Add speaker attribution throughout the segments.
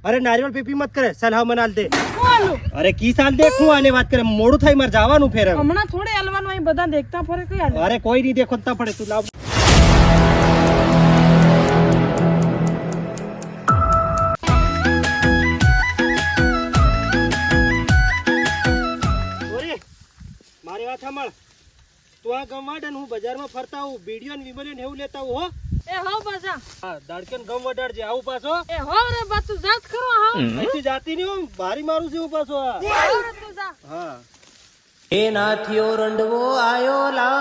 Speaker 1: અરે નારિયેળ પીપી મત કરે, સલાહ મનાલ દે.
Speaker 2: હાલો
Speaker 1: અરે કી સાલ દેખ હું આને વાત કરે, મોડું થાય મારે જવાનું ફેર.
Speaker 2: હમણાં થોડે હલવાનું અહીં બધા દેખતા ફરે કઈ હાલે.
Speaker 1: અરે કોઈ નહીં દેખોતા પડે, તું લાવ. મારી વાત સાંભળ, તું આ ગમવાડ હું બજારમાં ફરતા હું વિડીયો ને વિમરીઓ ને એવું લેતા હું હો.
Speaker 2: એ હો પાછા
Speaker 1: હા દાડકેન ગમ વડાડજે આવું પાછો.
Speaker 2: એ હો રે બા તું જાત કરો હો
Speaker 1: અહીંથી જાતી નહીં હું ભારી મારું છું પાછો.
Speaker 2: હો રે તું જા.
Speaker 1: હા
Speaker 3: એ નાથિયો રંડવો આયો લા.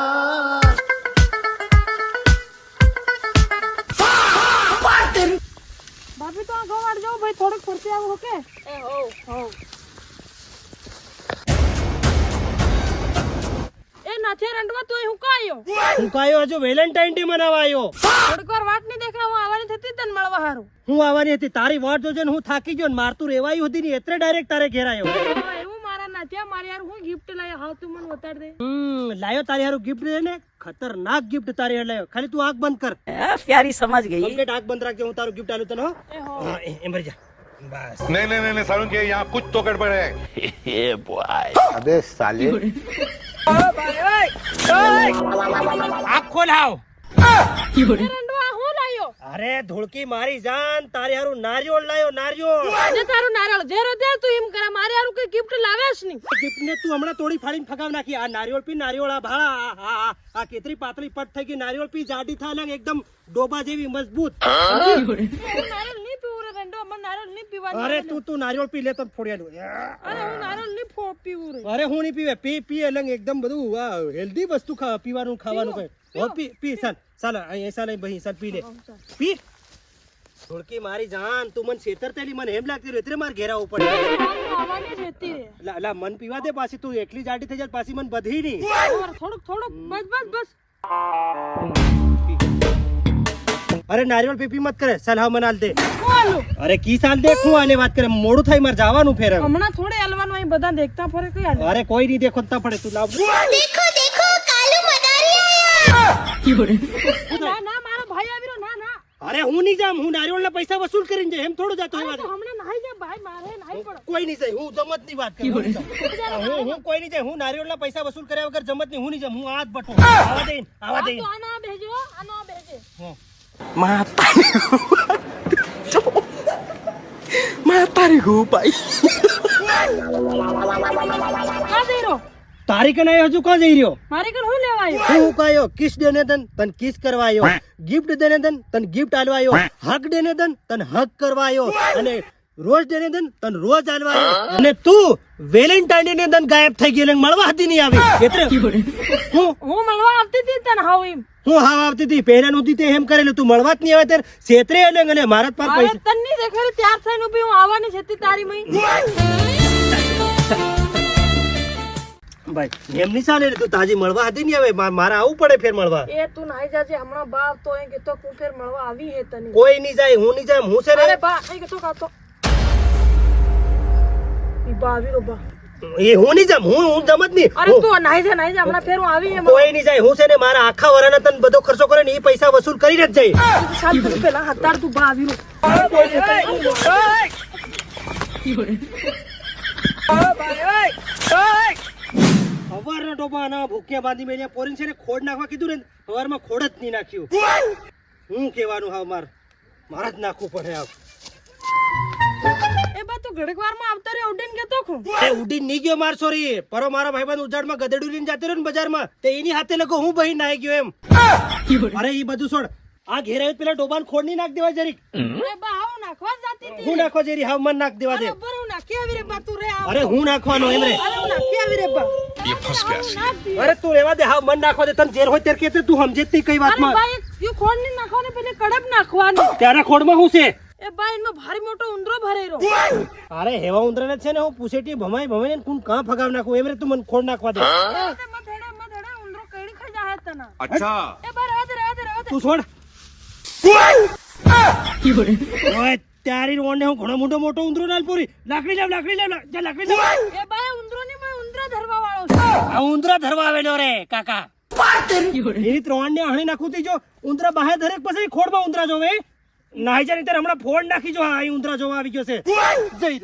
Speaker 2: ભાભી તો આ ગવાડ જાઓ ભાઈ, થોડુંક ફરતી આવું ઓકે. એ હો હો એ નાથે રંડવા તો હું કાયો
Speaker 1: હું કાયો હજુ વેલેન્ટાઇન ડે મનાવા આવ્યો.
Speaker 2: થોડીક વાર વાટ નહીં દેખાય, હું આવવાની થતી તને મળવા હારું.
Speaker 1: હું આવવાની હતી, તારી વાટ જોજે ને હું થાકી ગયો ને મારતું રેવાયું હતી ને એટલે ડાયરેક્ટ તારે ઘેર આવ્યો.
Speaker 2: એવું મારા નાથ્યા મારી યાર હું ગિફ્ટ લાયો, હાવ તું મને બતાડ દે.
Speaker 1: લાયો તારી હારું ગિફ્ટ ને ખતરનાક ગિફ્ટ તારી હારે લાયો. ખાલી તું આંખ બંધ કર.
Speaker 3: પ્યારી સમજ ગઈ.
Speaker 1: કમ્પ્લીટ આંખ બંધ રાખજે, હું તારું ગિફ્ટ આલું તને હો.
Speaker 2: એ હો
Speaker 1: હા એમ ભરી જા બસ.
Speaker 4: नहीं नहीं नहीं सारुण के यहाँ कुछ तो गड़बड़ है.
Speaker 5: अबे साले
Speaker 1: આંખ ખોલ હાવ.
Speaker 2: એ રંડવા હું લાયો.
Speaker 1: અરે ધોળકી મારી જાન, તારી હારું નારિયોળ લાયો નારિયોળ.
Speaker 2: જે તારું નારિયેળ જે રોજે તું એમ કરે, મારે હારું કઈ ગિફ્ટ લાવેશ નહીં.
Speaker 1: ગિફ્ટ ને તું હમણાં તોડી ફાડીને ફગાવ નાખી. આ નારિયોળ પી નારિયોળ આ ભાળા આ કેતરી પાતળી પટ થઈ ગઈ. નારિયોળ પી જાડી થાય ને એકદમ ડોબા જેવી મજબૂત.
Speaker 2: હું નારિયેળ નહીં પીવું રે રંડવા, મને નારિયેળ નહીં પીવાનું.
Speaker 1: અરે તું નારિયોળ પી લે તો ફોડ્યાલું.
Speaker 2: અરે હું નારિયેળ નહીં પીવું રે.
Speaker 1: અરે હું નહીં પીવે, પી પી એટલે એકદમ બધું હેલ્ધી વસ્તુ પીવાનું ખાવાનું કઈ. હો પી પી ચાલ ચાલ અહીં ચાલ ભાઈ ચાલ પી લે પી. ધોળકી મારી જાન, તું મને છેતરતેલી મને એમ લાગતી એટલે મારે ઘેરા ઉપર
Speaker 2: આવવાની જ હતી રે.
Speaker 1: લા મન પીવા દે પાછી. તું એકલી જાડી થઈ જાય પાછી મન બધી નહીં.
Speaker 2: થોડુંક બસ બસ બસ.
Speaker 1: અરે નારિયેળ પીપી મત કરે, સલાહ મનાલ દે.
Speaker 2: હાલો
Speaker 1: અરે કી સાલ દેખ હું આને વાત કરે, મોડું થાય મારે જવાનું ફેર.
Speaker 2: હમણાં થોડે હલવાનું અહીં બધા દેખતા ફરે કઈ હાલે.
Speaker 1: અરે કોઈ નહીં દેખોતા પડે, તું લાવ.
Speaker 2: ના ના મારો ભાઈ આવ્યો. ના ના
Speaker 1: અરે હું નહીં જામ, હું નારિયેળ ના પૈસા વસૂલ કરીને જાય એમ થોડું જતો.
Speaker 2: અરે તો હમણાં નાહી જા ભાઈ, મારે નાહી પડો.
Speaker 1: કોઈ નહીં જાય, હું જમત ની વાત કરું. હું કોઈ નહીં જાય, હું નારિયેળ ના પૈસા વસૂલ કર્યા વગર જમત નહીં. હું નહીં જામ, હું આજ બટો આવા દે આવા દે.
Speaker 2: તો આના બેજો, આના બેજે.
Speaker 3: માતારી ગોપાઈ.
Speaker 2: કા જઈ રહ્યો?
Speaker 1: તારી કને હજુ કો જઈ રહ્યો?
Speaker 2: મારી કર હું લેવા આવ્યો?
Speaker 1: હું કાયો કિસ દેને તન તન કિસ કરવા આવ્યો, ગિફ્ટ દેને તન તન ગિફ્ટ આલવા આવ્યો, હક દેને તન તન હક કરવા આવ્યો, અને રોજ દેને તન તન રોજ આલવા આવ્યો. અને તું વેલેન્ટાઇન ડે ને તન ગાયબ થઈ ગઈ, મળવા હતી નહીં આવી. એટલે
Speaker 2: હું મળવા આવતી હતી તને હાવ એમ.
Speaker 1: હું હા આવતી હતી પહેલા નહોતી તે એમ કરેલું. તું મળવા જ નહીં આવે ત્યારે છેતરે અને મારા જ પાર
Speaker 2: હવે
Speaker 1: પૈસા.
Speaker 2: તને નહીં દેખાડી ત્યાર થઈને ઊભી હું આવવાની જ હતી તારી મઈ.
Speaker 1: ભાઈ એમ નહીં ચાલે. તું તાજી મળવા હતી નહીં, હવે મારે આવવું પડે ફેર મળવા.
Speaker 2: એ તું નાઈ જાજે હમણાં બા તો એ કે તો હું ફેર મળવા આવી હે તને.
Speaker 1: કોઈ નહીં જાય, હું નહીં જાય. હું છે
Speaker 2: અરે
Speaker 1: ને
Speaker 2: બા એ કે તો કાતો ઈ બા આવી રો બા.
Speaker 1: એ હું નહીં જામ, હું જમત નહીં.
Speaker 2: અરે તું નાઈ જા હમણાં ફેર હું આવી હે.
Speaker 1: કોઈ નહીં જાય. હું છે ને મારા આખા વરાના તન બધો ખર્ચો કરે ને એ પૈસા વસૂલ કરીને જ જાય.
Speaker 2: સાત તું પેલા હતાર તું બા આવી રો.
Speaker 1: સવારના ટોપાના ભૂખ્યા બાંધી મેં પોરીને છે ને ખોડ નાખવા કીધું ને, સવારમાં ખોડ જ નહીં નાખ્યું. હું કહેવાનું હા મારા જ નાખવું પડે. આ
Speaker 2: એ બા તું ઘડીક વારમાં આવતા રે ઉડીને કેતો ખું.
Speaker 1: એ ઉડીને નહીં ગયો માર સોરી પરો. મારા ભાઈબંધ ઉજાડમાં ગધેડું લઈને જતો રહ્યો ને બજારમાં, તે એની હાથે લગો હું બહી નાહી ગયો એમ. અરે એ બધું છોડ, આ ઘેરાયું પેલા ડોબાન ખોડ નહીં નાખ દેવા જરીક.
Speaker 2: એ બા આવું નાખવા જ જાતી હતી.
Speaker 1: હું નાખવા જરી હાવ મન નાખ દેવા દે.
Speaker 2: બરાબર હું નાખી આવી રે બા તું રે આવ.
Speaker 1: અરે હું નાખવાનો એમ રે.
Speaker 2: અરે હું નાખી આવી રે બા.
Speaker 4: ये फंस गया.
Speaker 1: અરે તું રેવા દે, હાવ મન નાખવા દે. તને જેર હોય ત્યારે કેતે તું સમજે જ નહીં કઈ
Speaker 2: અરે
Speaker 1: વાતમાં.
Speaker 2: બા એ ખોડ ની નાખવાને પેલે કડક નાખવાની.
Speaker 1: ત્યારે ખોડમાં શું છે?
Speaker 2: એ બા એમાં ભારી મોટો ઉંદરો ભરેલો.
Speaker 1: અરે હેવા ઉંદરાને છે ને હું પૂછેટી ભમાઈ કોણ કાં ફગાવ નાખું એમ રે. તું મને ખોડ નાખવા દે.
Speaker 2: મધેડા ઉંદરો કઈડી ખાઈ જાય તને.
Speaker 4: अच्छा
Speaker 2: એ બા રહેવા દે
Speaker 1: તું છોડ. ઓય તારી રોણને હું ઘણો મોટો ઉંદરો નાલ પૂરી. લાકડી લાવ જા લાકડી લાવ.
Speaker 2: એ બા ઉંદરો ની મેં ઉંદરા ધરવા વાળો છે.
Speaker 1: આ ઉંદરા ધરવા આવેલો રે કાકા. એની ત્રણ ને હણી નાખું તી જો ઉંદરા બહાર દરેક પછી ખોડમાં ઉંદરા જોવે. નાઈ જા નહીંતર હમણાં ફોન નાખી જો. હા અહીં ઉંદરા જોવા આવી ગયો છે. જઈ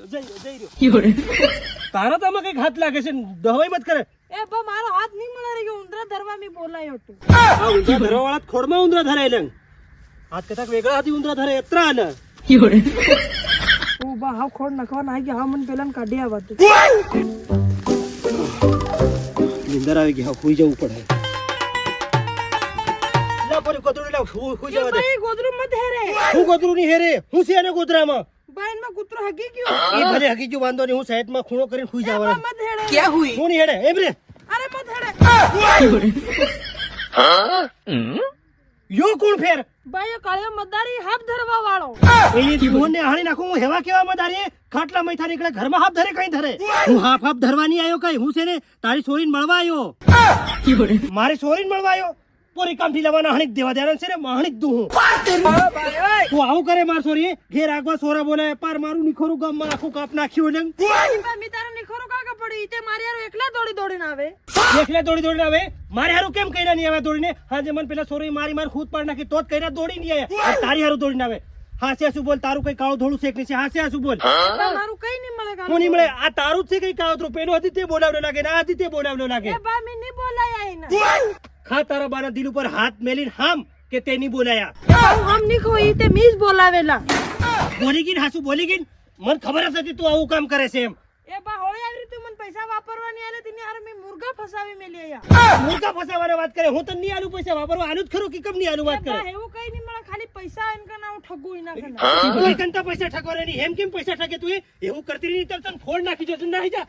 Speaker 1: રહ્યો. તારા તો આમાં કઈક હાથ લાગે છે. દવાઈ મત કરે.
Speaker 2: એ બા મારો હાથ નહીં મળે રહ્યો ઉંદરા ધરવા મી બોલાયો તું.
Speaker 1: આ ઉંદરા ધરવા વાળા ખોડમાં ઉંદરા ધરે લંગ. હાથ કથાક વેગળા હાથી ઉંદરા ધરે એત્રા ને.
Speaker 2: ઓ બા હાવ ખોડ નાખવાના આવી ગયા. હા મને પેલા કાઢી આવવા તું.
Speaker 1: નિંદર આવી ગઈ. હા હુઈ જવું પડે. લા પર કોતરું લાવ. હુઈ જવા દે.
Speaker 2: ભાઈ ગોદરું મત હેરે.
Speaker 1: હું કોતરું ની હેરે. હું છે ને ગોદરામાં.
Speaker 2: ભાઈ માં કૂતરો હગી ગયો.
Speaker 1: એ ભલે હકી ગયું વાંધો નહીં. હું સાઈડમાં ખૂણો કરીને હુઈ
Speaker 2: બા
Speaker 1: જવાનો.
Speaker 2: મત હેડે.
Speaker 3: क्या हुई
Speaker 1: હું નહીં હેડે. એમ રે
Speaker 2: અરે મત હેડે.
Speaker 1: યો કોણ ફેર?
Speaker 2: ભાઈ એ કાળિયો મતદારી હાફ ધરવા વાળો.
Speaker 1: એની મોને હાણી નાખું. હું હેવા કેવા મદારી ખાટલા મૈથા નીકળે ઘરમાં હાફ ધરે કઈ ધરે. હું હાફ ધરવાની આવ્યો કઈ. હું છે ને તારી છોરીને મળવા આવ્યો. મારી છોરીને મળવા આવ્યો. પોરી કામથી લેવાના હણી જ દેવા દેવાના છે ને હણી જ દઉં હું. તું આવું કરે માર છોરી. ઘેર આગવા સોરા બોલાય પાર મારું નિખોરું ગામમાં આખું કાપ નાખ્યું ને.
Speaker 2: મી તારો નિખોરો કાકા પડી તે મારી હારો એકલા દોડીને આવે.
Speaker 1: એકલા દોડીને આવે. મારે હારું કેમ કઈરા નહીં આવે દોડીને? હાજે મને પેલા છોરી મારી ખુદ પાડ નાખી તો જ કઈરા દોડી નહીં આવ્યા. તારી હારું દોડીને આવે. હાસે શું બોલ? તારું કઈ કાળું ધોળું શેક નહીં છે. હાસે શું બોલ?
Speaker 2: મારું કઈ નહીં મળે કાકા.
Speaker 1: હું નહીં મળે. આ તારું જ છે કઈ કાળું. પેલું હતી તે બોલાવલો લાગે ને આ હતી તે બોલાવલો લાગે.
Speaker 2: એ બા મી નહીં બોલાય આઈને.
Speaker 1: ખા તારા બાના દિલ ઉપર હાથ મેલીને હામ કે તે નહીં બોલાયા.
Speaker 2: હું હમ નહીં કોઈ તે મીજ બોલાવેલા.
Speaker 1: બોલી ગઈ હાસુ બોલી ગઈ. મને ખબર જ હતી તું આવું કામ કરે છે એમ.
Speaker 2: એ બા હોળી આવી રીતે મને પૈસા વાપરવાની આલે તેની હારે મે મુર્ગા ફસાવી મેલી આયા.
Speaker 1: મૂર્ખા ફસાવાની વાત કરે. હું તને નહીં આલું પૈસા વાપરવા. આલું જ ખરું કે કેમ નહીં આલું વાત
Speaker 2: બા
Speaker 1: કરે.
Speaker 2: એવું કઈ નહીં મળે ખાલી પૈસા એન કના હું ઠગું ના કના.
Speaker 1: તું કંતા પૈસા ઠગવાના નહીં. એમ કેમ પૈસા ઠગે તું? એવું કરતી નહીં તને ફોન નાખી જો. તું નાહી જા.